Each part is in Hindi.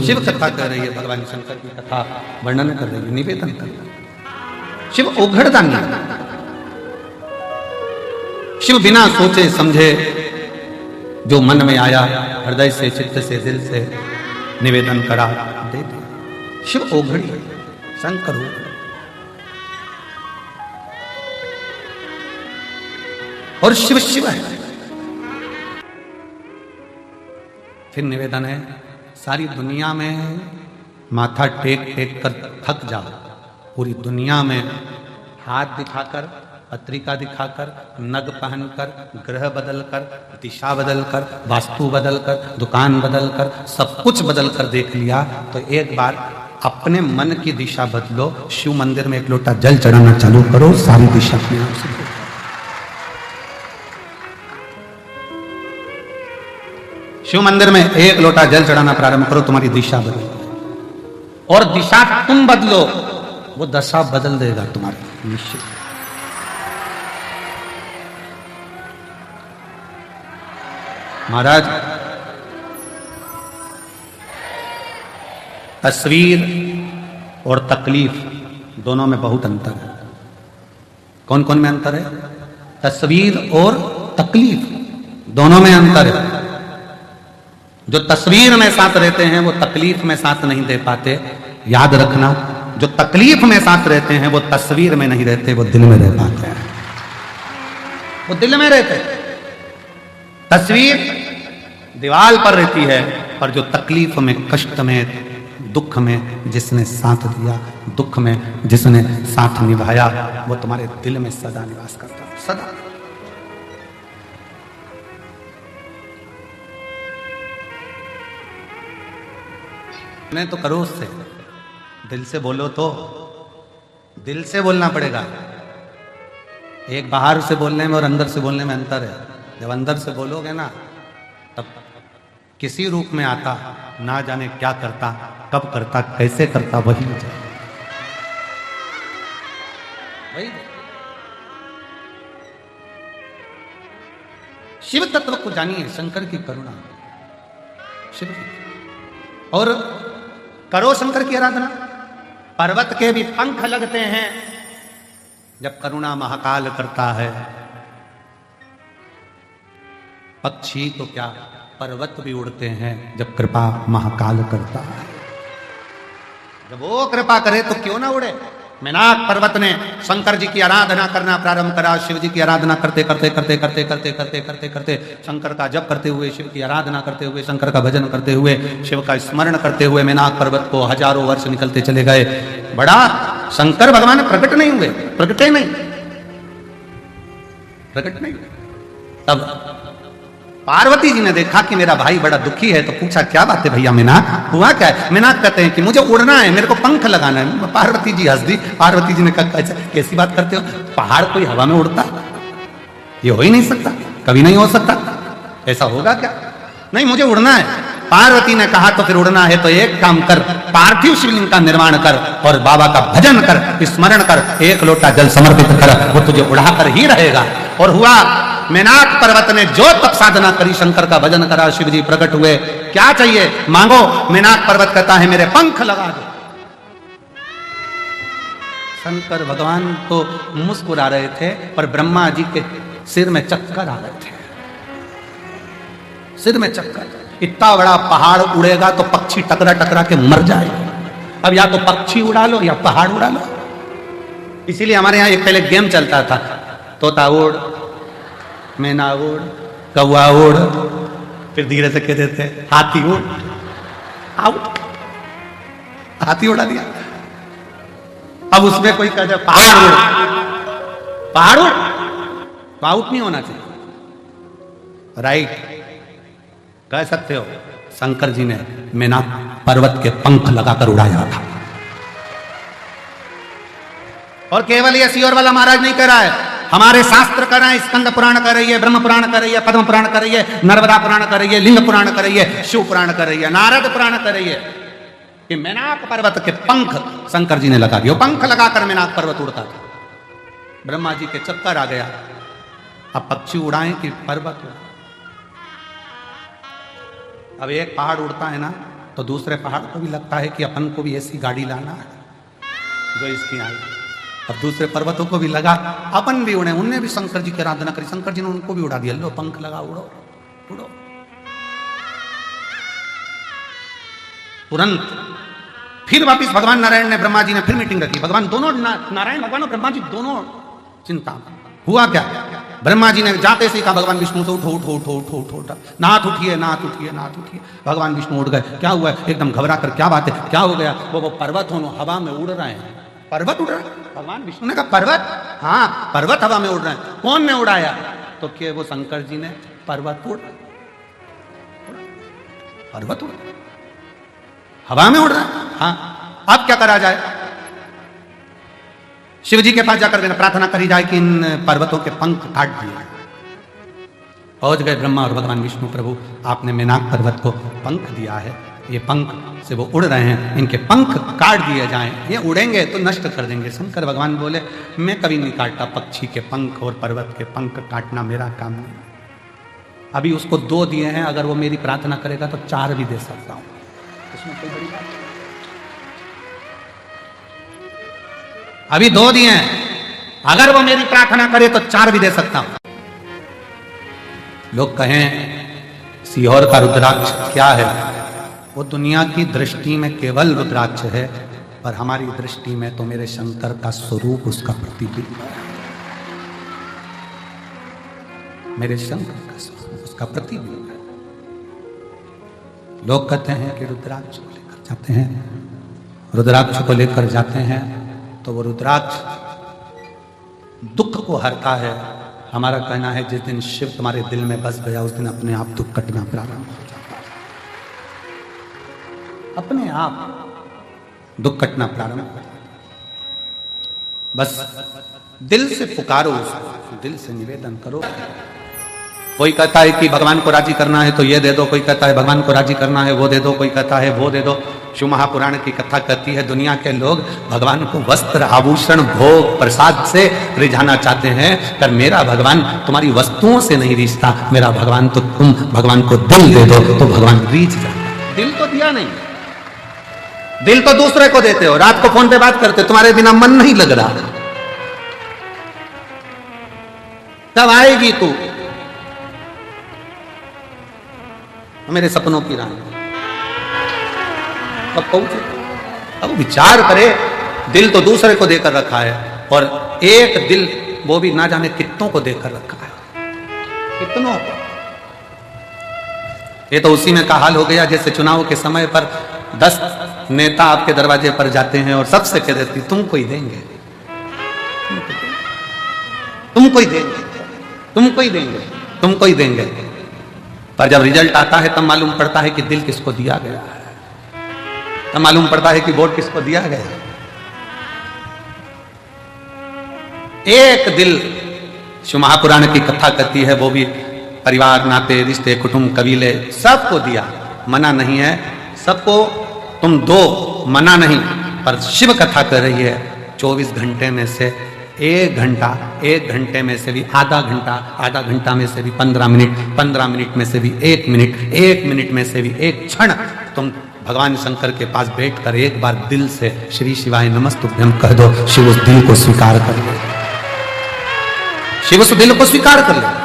शिव कथा कर रही है, भगवान शंकर की कथा वर्णन कर रही है, निवेदन कर रही है। शिव ओघड़दानी, शिव बिना सोचे समझे जो मन में आया हृदय से, चित्त से, दिल से निवेदन करा, दे दिया। शिव ओघड़ी है, शंकर ओघड़ी। और शिव शिव है। फिर निवेदन है, सारी दुनिया में माथा टेक टेक कर थक जाओ, पूरी दुनिया में हाथ दिखाकर, पत्रिका दिखाकर, नग पहनकर, ग्रह बदलकर, दिशा बदलकर, वास्तु बदलकर, दुकान बदलकर, सब कुछ बदलकर देख लिया, तो एक बार अपने मन की दिशा बदलो। शिव मंदिर में एक लोटा जल चढ़ाना चालू करो, सारी दिशा अपने आप से। शिव मंदिर में एक लोटा जल चढ़ाना प्रारंभ करो, तुम्हारी दिशा बदलो। और दिशा तुम बदलो, वो दशा बदल देगा तुम्हारी, निश्चित। महाराज, तस्वीर और तकलीफ दोनों में बहुत अंतर है। कौन कौन में अंतर है? तस्वीर और तकलीफ दोनों में अंतर है। जो तस्वीर में साथ रहते हैं वो तकलीफ में साथ नहीं दे पाते, याद रखना। जो तकलीफ में साथ रहते हैं वो तस्वीर में नहीं रहते, वो दिल में रह पाते हैं, वो दिल में रहते हैं। तस्वीर दीवार पर रहती है, पर जो तकलीफ में, कष्ट में, दुख में जिसने साथ दिया, दुख में जिसने साथ निभाया, वो तुम्हारे दिल में सदा निवास करता है, सदा। मैं तो करो उससे, दिल से बोलो, तो दिल से बोलना पड़ेगा। एक बाहर से बोलने में और अंदर से बोलने में अंतर है। जब अंदर से बोलोगे ना, तब किसी रूप में आता, ना जाने क्या करता, कब करता, कैसे करता, वही वही। शिव तत्व को जानिए, शंकर की करुणा, शिव की। और करो शंकर की आराधना। पर्वत के भी पंख लगते हैं जब करुणा महाकाल करता है। पक्षी तो क्या, पर्वत भी उड़ते हैं जब कृपा महाकाल करता है। जब वो कृपा करे तो क्यों ना उड़े। मेनाक पर्वत ने शंकर जी की आराधना करना प्रारंभ करा। शिव जी की आराधना करते करते करते करते करते करते करते करते शंकर का जप करते हुए, शिव की आराधना करते हुए, शंकर का भजन करते हुए, शिव का स्मरण करते हुए मेनाक पर्वत को हजारों वर्ष निकलते चले गए। बड़ा शंकर भगवान प्रकट नहीं हुए, प्रकटे नहीं, प्रकट नहीं। तब पार्वती जी ने देखा कि मेरा भाई बड़ा दुखी है, तो पूछा क्या बात है भैया, मेनाक हुआ क्या है? मेनाक कहते हैं कि मुझे उड़ना है, मेरे को पंख लगाना है। पार्वती जी हंस दी। पार्वती जी ने कहा कैसी बात करते हो, पहाड़ कोई हवा में उड़ता? ये हो ही नहीं सकता, कभी नहीं हो सकता। ऐसा होगा क्या? नहीं, मुझे उड़ना है। पार्वती ने कहा तो फिर उड़ना है तो एक काम कर, पार्थिव शिवलिंग का निर्माण कर और बाबा का भजन कर, स्मरण कर, एक लोटा जल समर्पित कर, वो तुझे उड़ाकर ही रहेगा। और हुआ, मेनाक पर्वत ने जो तप साधना करी, शंकर का भजन करा, शिव जी प्रकट हुए। क्या चाहिए मांगो। मेनाक पर्वत कहता है मेरे पंख लगा दो। शंकर भगवान तो मुस्कुरा रहे थे, पर ब्रह्मा जी के सिर में चक्कर आ रहे थे, सिर में चक्कर। इतना बड़ा पहाड़ उड़ेगा तो पक्षी टकरा टकरा के मर जाएगा। अब या तो पक्षी उड़ा लो या पहाड़ उड़ा लो। इसीलिए हमारे यहाँ एक पहले गेम चलता था, तोता उड़, मैना उड़, कौवा उड़, फिर धीरे से कहते थे हाथी उड़, आउट, हाथी उड़ा दिया। अब उसमें कोई कहते पहाड़ उड़, पहाड़ उड़, आउट नहीं होना चाहिए। राइट, कह सकते हो। शंकर जी ने मेनाक पर्वत के पंख लगाकर उड़ाया था। और केवल ये सियोर वाला महाराज नहीं कह रहा है, हमारे शास्त्र कर रहे हैं। स्कंद पुराण कर रही है, ब्रह्म पुराण कर रही है, पद्म पुराण कर रही है, नर्मदा पुराण कर रही है, लिंग पुराण कर रही है, शिव पुराण कर रही है, नारद पुराण कर रही है कि मेनाक पर्वत के पंख शंकर जी ने लगा दिए। पंख लगाकर मेनाक पर्वत उड़ता था। ब्रह्मा जी के चक्कर आ गया, अब पक्षी उड़ाएं कि पर्वत उड़ाएं। अब एक पहाड़ उड़ता है ना, तो दूसरे पहाड़ को भी लगता है कि अपन को भी ऐसी गाड़ी लाना है जो इसकी आई। अब दूसरे पर्वतों को भी लगा अपन भी उड़े, उनने भी शंकर जी की आराधना करी, शंकर जी ने उनको भी उड़ा दिया, लो पंख लगा, उड़ो उड़ो। तुरंत फिर वापिस भगवान नारायण ने, ब्रह्मा जी ने फिर मीटिंग रखी। भगवान दोनों, नारायण भगवान और ब्रह्मा जी दोनों चिंता। हुआ क्या? ब्रह्मा जी ने जाते से कहा भगवान विष्णु से, उठो उठो उठो उठो उठो उठो, नाथ उठिए नाथ उठिए नाथ उठिए। भगवान विष्णु उठ गए। क्या हुआ? एकदम घबरा कर, क्या बात है, क्या हो गया? वो पर्वत हो हवा में उड़ रहे हैं। पर्वत उड़ रहा है? भगवान विष्णु ने कहा पर्वत? हाँ, पर्वत हवा में उड़ रहे हैं। कौन ने उड़ाया? तो क्या वो शंकर जी ने। पर्वत उड़, पर्वत उड़ हवा में उड़ रहा है। हाँ, अब क्या करा जाए? शिव जी के पास जाकर प्रार्थना करी जाए कि इन पर्वतों के पंख काट दिए। पहुंच गए ब्रह्मा और भगवान विष्णु, प्रभु आपने मेनाक पर्वत को पंख दिया है, ये पंख से वो उड़ रहे हैं, इनके पंख काट दिए जाएं, ये उड़ेंगे तो नष्ट कर देंगे। शंकर भगवान बोले मैं कभी नहीं काटता पक्षी के पंख और पर्वत के पंख, काटना मेरा काम नहीं। अभी उसको 2 दिए हैं, अगर वो मेरी प्रार्थना करेगा तो 4 भी दे सकता हूं, इसमें कोई बड़ी बात नहीं। अभी 2 दिए हैं, अगर वो मेरी प्रार्थना करे तो 4 भी दे सकता हूं। लोग कहें सीहोर का रुद्राक्ष क्या है? वो दुनिया की दृष्टि में केवल रुद्राक्ष है, पर हमारी दृष्टि में तो मेरे शंकर का स्वरूप उसका प्रतिबिंब है। मेरे शंकर का स्वरूप उसका प्रतिबिंब है। लोग कहते हैं कि रुद्राक्ष को लेकर जाते हैं, रुद्राक्ष को लेकर जाते हैं तो वो रुद्राक्ष दुख को हरता है। हमारा कहना है जिस दिन शिव तुम्हारे दिल में बस गया उस दिन अपने आप दुख कटना प्रारंभ हो जाता है, अपने आप दुख कटना प्रारंभ हो जाता है। बस दिल से पुकारो उसको, दिल से निवेदन करो। कोई कहता है कि भगवान को राजी करना है तो ये दे दो, कोई कहता है भगवान को राजी करना है वो दे दो, कोई कहता है वो दे दो। शिव महापुराण की कथा कहती है दुनिया के लोग भगवान को वस्त्र आभूषण भोग प्रसाद से रिझाना चाहते हैं, पर मेरा भगवान तुम्हारी वस्तुओं से नहीं रिझता, मेरा भगवान तो तुम भगवान को दिल दे दो तो भगवान रिझ जाता। दिल तो दिया नहीं, दिल तो दूसरे को देते हो। रात को फोन पे बात करते, तुम्हारे बिना मन नहीं लग रहा, कब आएगी तू मेरे सपनों की रानी, कब पहुंचे? अब विचार करे, दिल तो दूसरे को देकर रखा है, और एक दिल वो भी ना जाने कितनों को देकर रखा है, कितनों को। ये तो उसी में का हाल हो गया जैसे चुनाव के समय पर 10 नेता आपके दरवाजे पर जाते हैं और सबसे कह देती तुमको ही देंगे, तुमको ही देंगे, तुमको ही देंगे, तुमको ही देंगे। पर जब रिजल्ट आता है तब मालूम पड़ता है कि दिल किसको दिया गया है, तब मालूम पड़ता है कि वोट किसको दिया गया। एक दिल शिव महापुराण की कथा कहती है, वो भी परिवार नाते रिश्ते कुटुंब कबीले सबको दिया, मना नहीं है, सबको तुम दो, मना नहीं। पर शिव कथा कर रही है 24 घंटे में से 1 घंटा, 1 घंटे में से भी आधा घंटा, आधा घंटा में से भी 15 मिनट, 15 मिनट में से भी 1 मिनट, 1 मिनट में से भी 1 क्षण तुम भगवान शंकर के पास बैठकर एक बार दिल से श्री शिवाय नमस्तुभ्यं कह दो, शिव उस दिल को स्वीकार कर ले, शिव उस दिल को स्वीकार कर ले।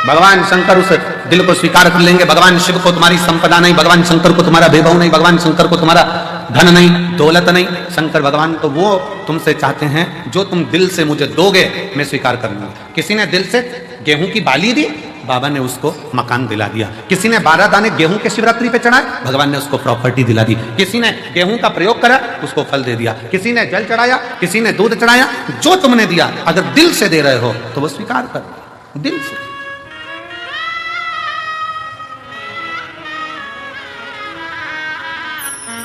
भगवान शंकर उस दिल को स्वीकार कर लेंगे। भगवान शिव को तुम्हारी संपदा नहीं, भगवान शंकर को तुम्हारा वैभव नहीं, भगवान शंकर को तुम्हारा धन नहीं, दौलत नहीं। शंकर भगवान तो वो तुमसे चाहते हैं जो तुम दिल से मुझे दोगे मैं स्वीकार कर लूंगा। किसी ने दिल से गेहूं की बाली दी, बाबा ने उसको मकान दिला दिया। किसी ने 12 दाने गेहूं के शिवरात्रि पे चढ़ाए, भगवान ने उसको प्रॉपर्टी दिला दी। किसी ने गेहूं का प्रयोग करा, उसको फल दे दिया। किसी ने जल चढ़ाया, किसी ने दूध चढ़ाया, जो तुमने दिया अगर दिल से दे रहे हो तो वो स्वीकार करो, दिल से।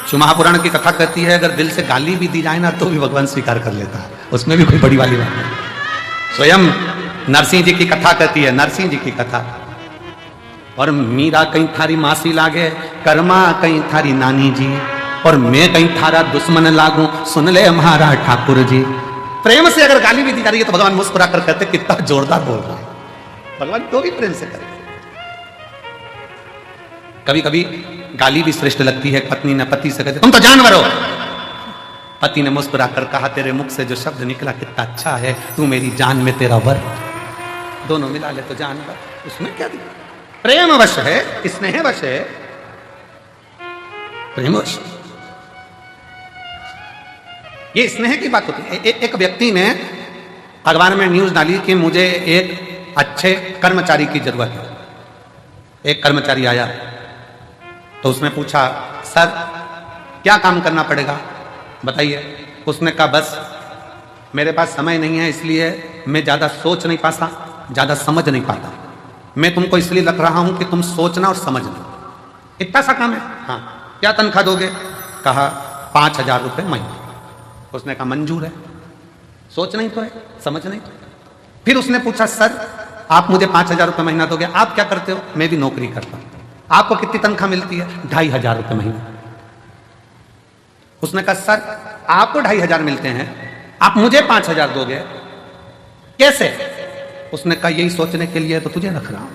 शिव महापुराण की कथा कहती है अगर दिल से गाली भी दी जाए ना तो भी भगवान स्वीकार कर लेता है, उसमें भी कोई बड़ी वाली बात नहीं। स्वयं नरसिंह जी की कथा कहती है, नरसिंह जी की कथा, और मीरा कहीं थारी मासी लागे, कर्मा कहीं थारी नानी जी, और मैं कहीं थारा दुश्मन लागू, सुन ले हमारा ठाकुर जी। प्रेम से अगर गाली भी दी जा रही है तो भगवान मुस्कुरा कर कहते कितना जोरदार बोल रहा है, भगवान तो भी प्रेम से करे। कभी कभी गाली भी श्रेष्ठ लगती है। पत्नी ने पति से कहते तुम तो जानवर हो। पति ने मुस्कुराकर कहा तेरे मुख से जो शब्द निकला कितना अच्छा है, तू मेरी जान में तेरा वर। दोनों मिला ले तो जानवर, उसमें क्या दिक्कत? प्रेम वश है, स्नेह वश है, प्रेम वश। ये स्नेह की बात होती है। एक व्यक्ति ने अखबार में न्यूज डाली कि मुझे एक अच्छे कर्मचारी की जरूरत है। एक कर्मचारी आया तो उसने पूछा सर क्या काम करना पड़ेगा बताइए। उसने कहा बस मेरे पास समय नहीं है, इसलिए मैं ज्यादा सोच नहीं पाता, ज्यादा समझ नहीं पाता। मैं तुमको इसलिए रख रहा हूं कि तुम सोचना और समझना, इतना सा काम है। हाँ क्या तनख्वाह दोगे? कहा 5,000 रुपये महीना। उसने कहा मंजूर है, सोच नहीं तो है, समझ नहीं तो। फिर उसने पूछा सर आप मुझे 5,000 रुपये महीना दोगे, आप क्या करते हो? मैं भी नौकरी करता हूं। आपको कितनी तनख्वाह मिलती है? 2,500 रुपये महीना। उसने कहा सर आपको 2,500 मिलते हैं, आप मुझे 5,000 दोगे, कैसे? उसने कहा यही सोचने के लिए तो तुझे रख रहा हूं।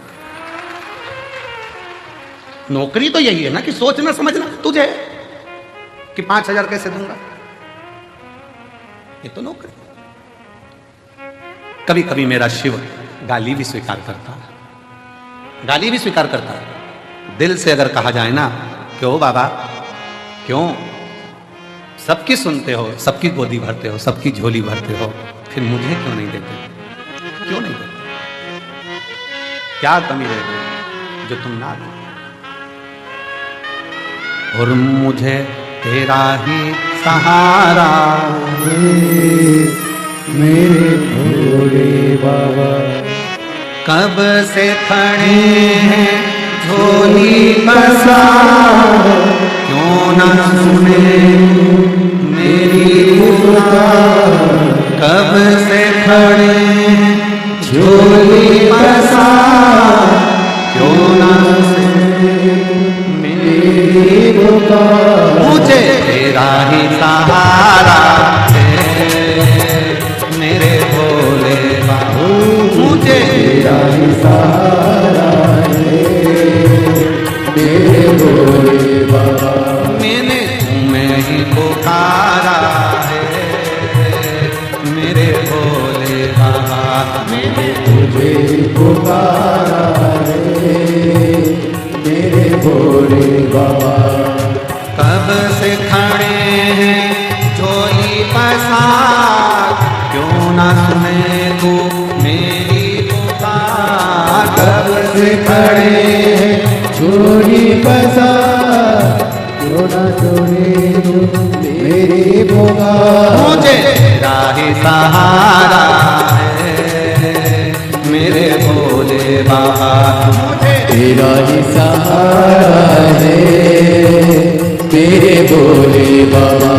नौकरी तो यही है ना कि सोचना समझना, तुझे कि 5,000 कैसे दूंगा, ये तो नौकरी। कभी कभी मेरा शिव गाली भी स्वीकार करता है, गाली भी स्वीकार करता है। दिल से अगर कहा जाए ना क्यों बाबा क्यों, सबकी सुनते हो, सबकी गोदी भरते हो, सबकी झोली भरते हो, फिर मुझे क्यों नहीं देते? क्यों नहीं देते? क्या कमी रह गई जो तुम ना दो? और मुझे तेरा ही सहारा मेरे भोले बाबा, कब से खड़े हैं झोली पसार, क्यों ना सुने मेरी पुकार। कब से खड़े हैं झोली पसार, क्यों ना सुने मेरी पुकार। मुझे तेरा ही सहारा है मेरे भोले बाबू, मुझे तेरा ही सहारा है मेरे भोले बाबा। मैंने तुम्हें ही पुकारा है मेरे भोले बाबा, मैंने तुझे पुकारा है मेरे भोले बाबा। कब से खड़े हैं झोली पसार, क्यों ना सुने तू मेरी पुकार। कब से खड़े हैं झोली पसार, क्यों ना सुने तू मेरी पुकार। मुझे तेरा ही सहारा है मेरे भोले बाबा, मुझे तेरा ही सहारा है मेरे भोले बाबा।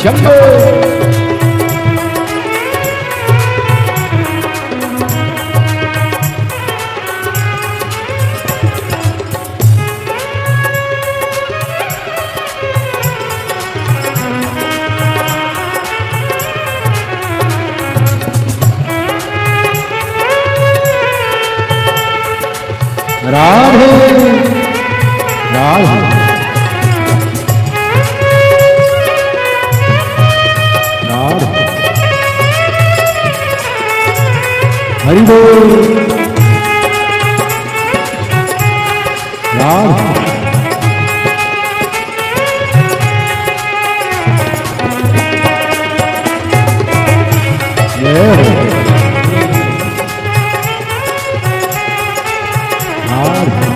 शंभो राधे राधे राधे हरि बोल राधे जय हो राधे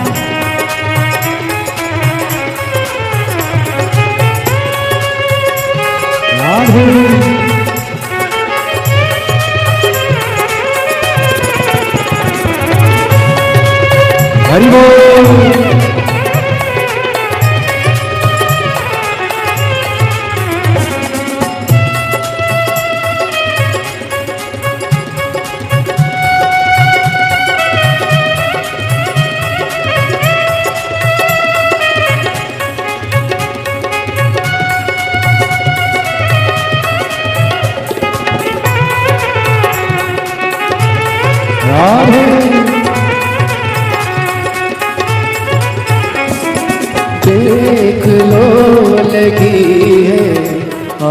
राधे हरि बोल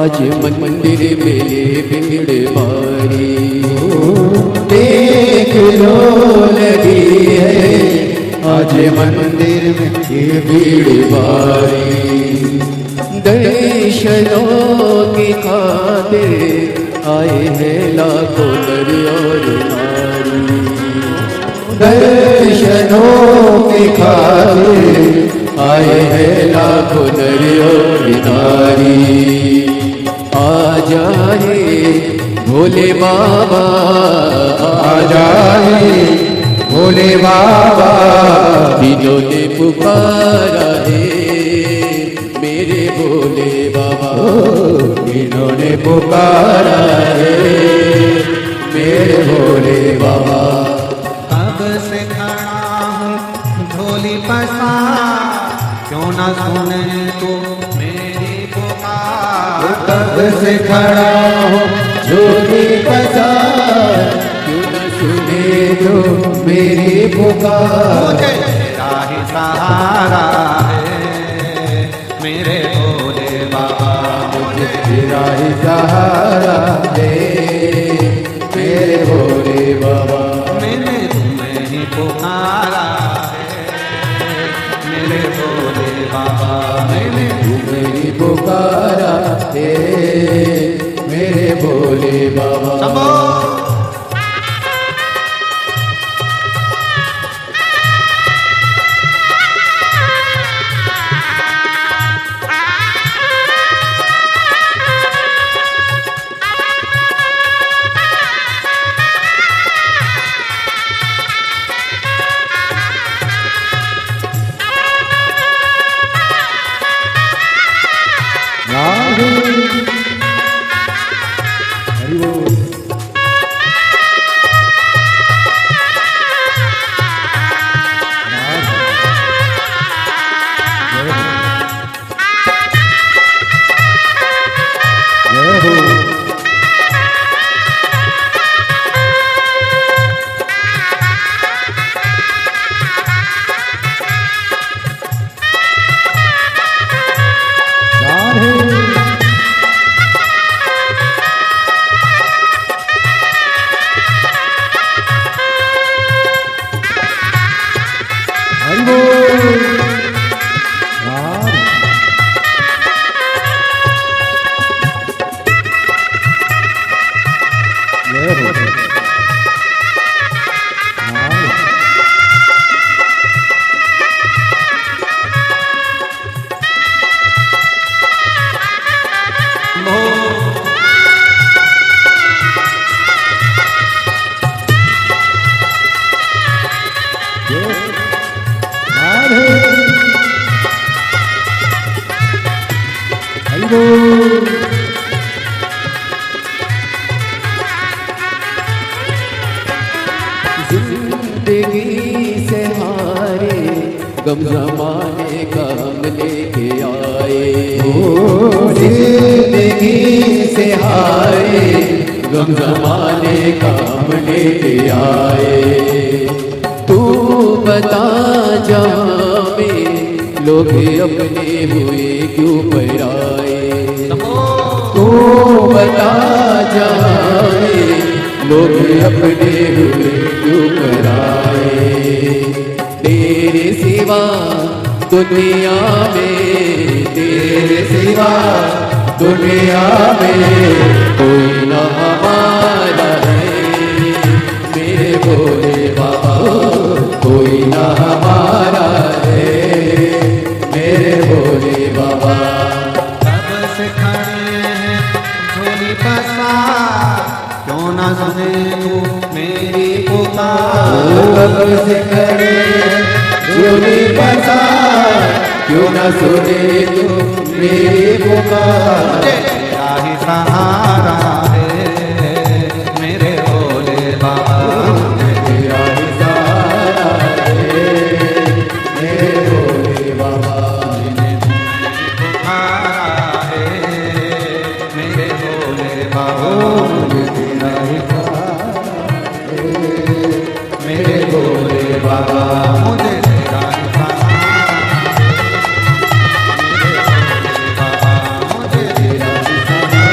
आज मंदिर में ये भीड़ भारी, देख लो लगी है आज मंदिर में ये भीड़ भारी। दर्शनों की खातिर आए हैं लाखों नर और नारी, दर्शनों की खातिर आए हैं लाखों नर और नारी। आ जाए भोले बाबा, आ जाए भोले बाबा, जिन्होंने पुकारा है मेरे भोले बाबा, जिन्होंने पुकारा है मेरे भोले बाबा। कब से खड़ा हूँ झोली पसार, क्यों न सुने तो मेरी पुकार। कब से खड़ा हूँ झोली पसार, क्यों न सुने तो मेरी पुकार। मुझे तेरा ही सहारा है मेरे भोले बाबा, मुझे तेरा ही सहारा है मेरे भोले बाबा। मैंने तुम्हें ही पुकारा है मेरे भोले बाबा, मैंने तुम्हें ही पुकारा है मेरे भोले बाबा। सबो राधे हरि बोल। जय हो राधे हरि बोल। राधे जय हो राधे राधे हरि बोल। जिंदगी से हारे गम जमाने का हम लेके आए, ओ जिंदगी से हारे गम जमाने का हम लेके आए। तू बता जहाँ में लोग अपने हुए क्यों पराए, तू बता जहाँ में लोग अपने हुए क्यों पराए। तेरे सिवा दुनिया में, तेरे सिवा दुनिया में कोई ना हमारा है मेरे भोले बाबा, कोई ना हमारा है मेरे भोले बाबा। कब से खड़े हैं झोली पसार, क्यों न सुने तू मेरी पुकार। कब से खड़े झोली पसार, क्यों न सुने तू मेरी पुकार। मुझे तेरा ही सहारा है मेरे भोले बाबा, मुझे तेरा ही सहारा है मेरे भोले बाबा। पुकारा है मेरे भोले बाबा, मुझे तेरा ही सहारा है मेरे भोले बाबा, मुझे तेरा ही सहारा है मेरे भोले बाबा, मुझे तेरा ही सहारा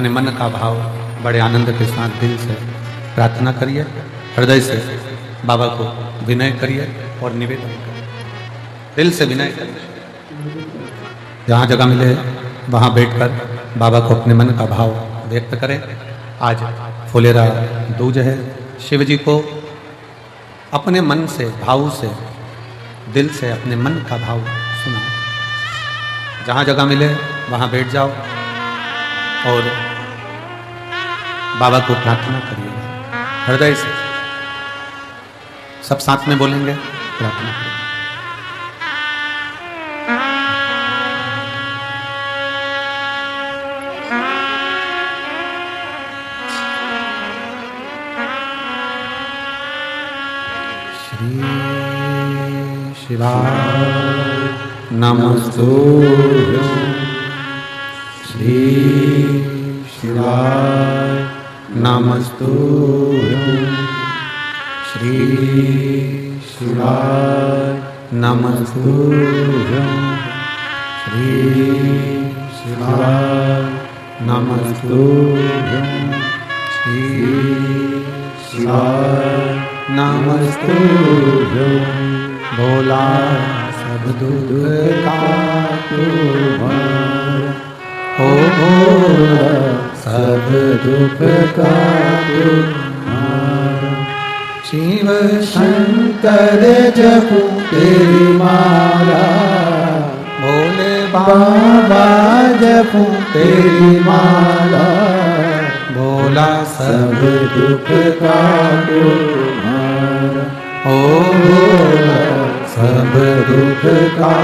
अपने मन का भाव बड़े आनंद के साथ दिल से प्रार्थना करिए, हृदय से बाबा को विनय करिए और निवेदन करिए, दिल से विनय करिए। जहाँ जगह मिले वहाँ बैठकर बाबा को अपने मन का भाव व्यक्त करें। आज फुलेरा दूज है। शिव जी को अपने मन से, भाव से, दिल से अपने मन का भाव सुनाओ। जहाँ जगह मिले वहाँ बैठ जाओ और बाबा को प्रार्थना करिए हृदय से। सब साथ में बोलेंगे, प्रार्थना करें। शिवाय नमस्तुभ्यं, श्री शिवाय नमस्तुभ्यं, श्री शिवाय नमस्तुभ्यं, श्री शिवाय नमस्तुभ्यं, श्री शिवाय नमस्तुभ्यं। भोला सब दुख का तुम्हार, ओ भोला सब दुख का तुम्हार। शिव शंकर जपू तेरी माला, भोले बाबा जपू तेरी माला। भोला सब दुख का तुम्हार, ओ भोला सब दुख का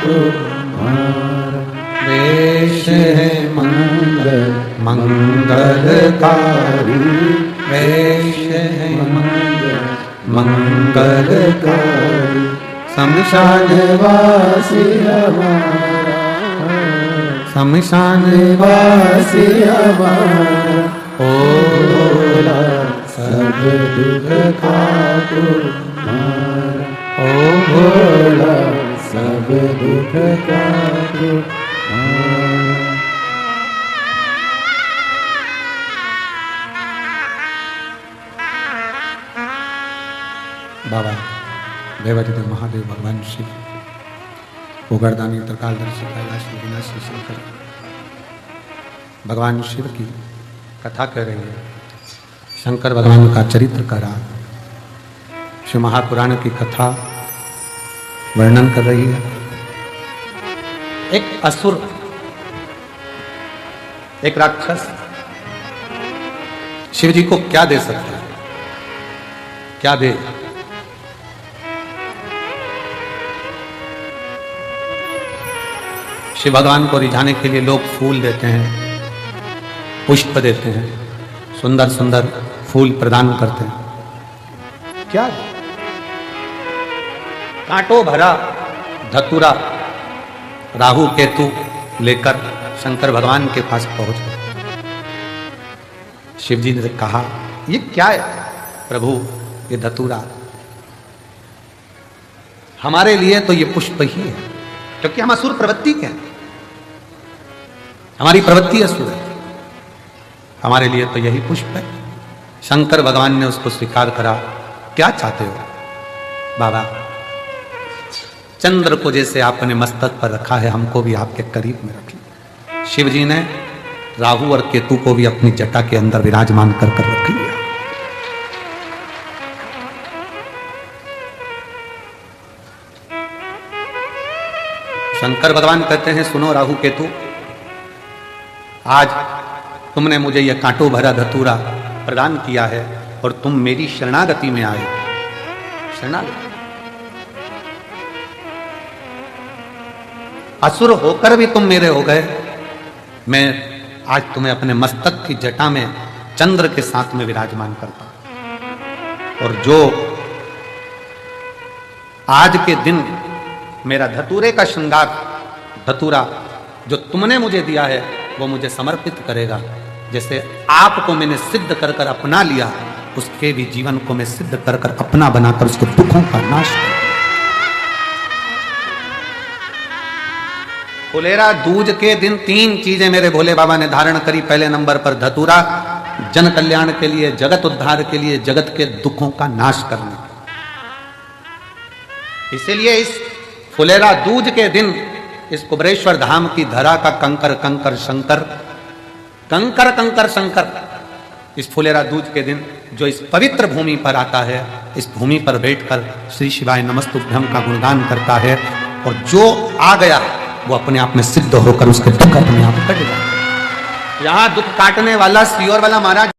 तुम्हार। वेश है मंगल मंगलकारी, वेश है मंगलकारी। शमशान वासी हमारा, शमशान वासी हमारा। ओ भोला सब दुख का तुम्हारा, ओ भोला सब दुख का तुम्हारा। बाबा देवादिदेव महादेव भगवान शिव, उगरदानी त्रिकालदर्शी कैलाशी विनाशी शंकर भगवान शिव की कथा कह रही है। शंकर भगवान का चरित्र करा, शिव महापुराण की कथा वर्णन कर रही है। एक असुर, एक राक्षस शिव जी को क्या दे सकता है, क्या दे? शिव भगवान को रिझाने के लिए लोग फूल देते हैं, पुष्प देते हैं, सुंदर सुंदर फूल प्रदान करते हैं। क्या? कांटों भरा धतूरा राहु केतु लेकर शंकर भगवान के पास पहुंच गए। शिव जी ने कहा, ये क्या है प्रभु? ये धतूरा हमारे लिए तो ये पुष्प ही है, क्योंकि हम असुर प्रवृत्ति के हैं, हमारी प्रवृत्ति असुर है, हमारे लिए तो यही पुष्प है। शंकर भगवान ने उसको स्वीकार करा। क्या चाहते हो बाबा? चंद्र को जैसे आपने मस्तक पर रखा है, हमको भी आपके करीब में रखिए। शिव जी ने राहु और केतु को भी अपनी जटा के अंदर विराजमान कर रख लिया। शंकर भगवान कहते हैं, सुनो राहु केतु, आज तुमने मुझे यह कांटों भरा धतूरा प्रदान किया है और तुम मेरी शरणागति में आए। शरणागति, असुर होकर भी तुम मेरे हो गए। मैं आज तुम्हें अपने मस्तक की जटा में चंद्र के साथ में विराजमान करता हूं, और जो आज के दिन मेरा धतूरे का श्रृंगार, धतूरा जो तुमने मुझे दिया है, वो मुझे समर्पित करेगा। जैसे आपको मैंने सिद्ध कर कर अपना लिया, उसके भी जीवन को मैं सिद्ध कर कर अपना बनाकर उसके दुखों का नाश करूं। फुलेरा दूज के दिन 3 चीजें मेरे भोले बाबा ने धारण करी। पहले नंबर पर धतूरा, जन कल्याण के लिए, जगत उद्धार के लिए, जगत के दुखों का नाश करने। इसीलिए इस फुलेरा दूज के दिन इस कुबरेश्वर धाम की धरा का कंकर कंकर शंकर, कंकर कंकर शंकर, इस फुलेरा दूज के दिन जो इस पवित्र भूमि पर आता है, इस भूमि पर बैठकर श्री शिवाय नमस्तुभ्यम का गुणगान करता है, और जो आ गया वो अपने आप में सिद्ध होकर उसके दुख अपने आप कट जाए। यहां दुख काटने वाला सियोर वाला महाराज